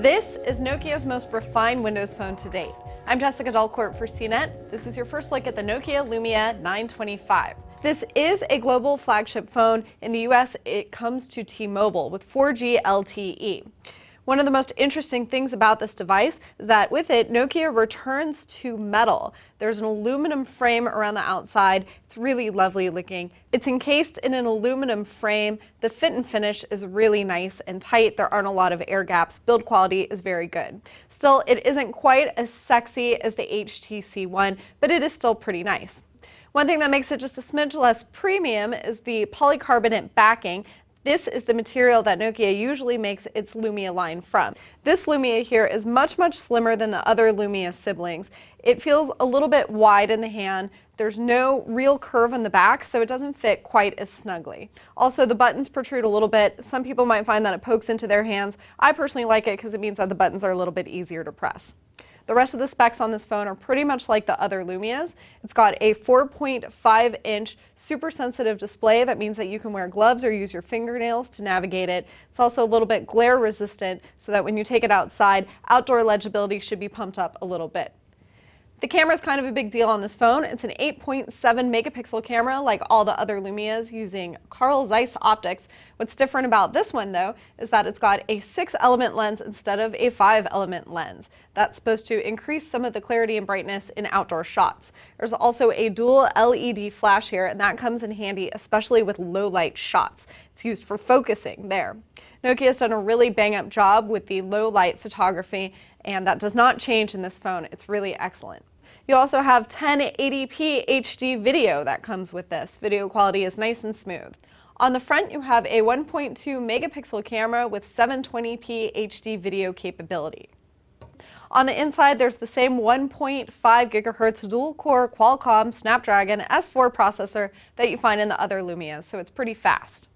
This is Nokia's most refined Windows phone to date. I'm Jessica Dalcourt for CNET. This is your first look at the Nokia Lumia 925. This is a global flagship phone. In the US, it comes to T-Mobile with 4G LTE. One of the most interesting things about this device is that with it, Nokia returns to metal. There's an aluminum frame around the outside. It's really lovely looking. It's encased in an aluminum frame. The fit and finish is really nice and tight. There aren't a lot of air gaps. Build quality is very good. Still, it isn't quite as sexy as the HTC One, but it is still pretty nice. One thing that makes it just a smidge less premium is the polycarbonate backing. This is the material that Nokia usually makes its Lumia line from. This Lumia here is much slimmer than the other Lumia siblings. It feels a little bit wide in the hand. There's no real curve in the back, so it doesn't fit quite as snugly. Also, the buttons protrude a little bit. Some people might find that it pokes into their hands. I personally like it because it means that the buttons are a little bit easier to press. The rest of the specs on this phone are pretty much like the other Lumias. It's got a 4.5-inch super sensitive display. That means that you can wear gloves or use your fingernails to navigate it. It's also a little bit glare resistant so that when you take it outside, outdoor legibility should be pumped up a little bit. The camera is kind of a big deal on this phone. It's an 8.7 megapixel camera like all the other Lumias using Carl Zeiss optics. What's different about this one though is that it's got a 6-element lens instead of a 5-element lens. That's supposed to increase some of the clarity and brightness in outdoor shots. There's also a dual LED flash here, and that comes in handy especially with low light shots. It's used for focusing there. Nokia's done a really bang-up job with the low light photography, and that does not change in this phone. It's really excellent. You also have 1080p HD video that comes with this. Video quality is nice and smooth. On the front, you have a 1.2 megapixel camera with 720p HD video capability. On the inside, there's the same 1.5 gigahertz dual-core Qualcomm Snapdragon S4 processor that you find in the other Lumias, so it's pretty fast.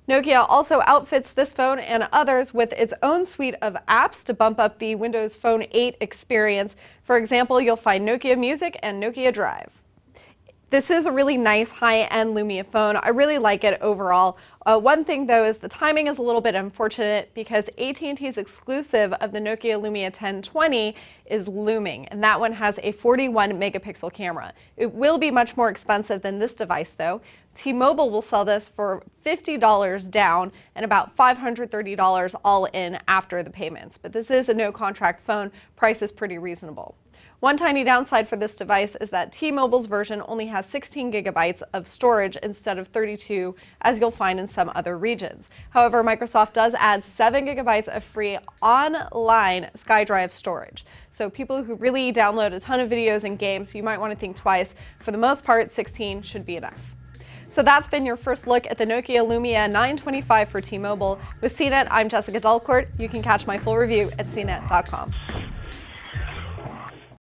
Nokia also outfits this phone and others with its own suite of apps to bump up the Windows Phone 8 experience. For example, you'll find Nokia Music and Nokia Drive. This is a really nice high-end Lumia phone. I really like it overall. One thing though is the timing is a little bit unfortunate because AT&T's exclusive of the Nokia Lumia 1020 is looming, and that one has a 41 megapixel camera. It will be much more expensive than this device though. T-Mobile will sell this for $50 down and about $530 all in after the payments. But this is a no-contract phone. Price is pretty reasonable. One tiny downside for this device is that T-Mobile's version only has 16 gigabytes of storage instead of 32, as you'll find in some other regions. However, Microsoft does add 7 gigabytes of free online SkyDrive storage. So people who really download a ton of videos and games, you might want to think twice. For the most part, 16 should be enough. So that's been your first look at the Nokia Lumia 925 for T-Mobile. With CNET, I'm Jessica Dalcourt. You can catch my full review at cnet.com.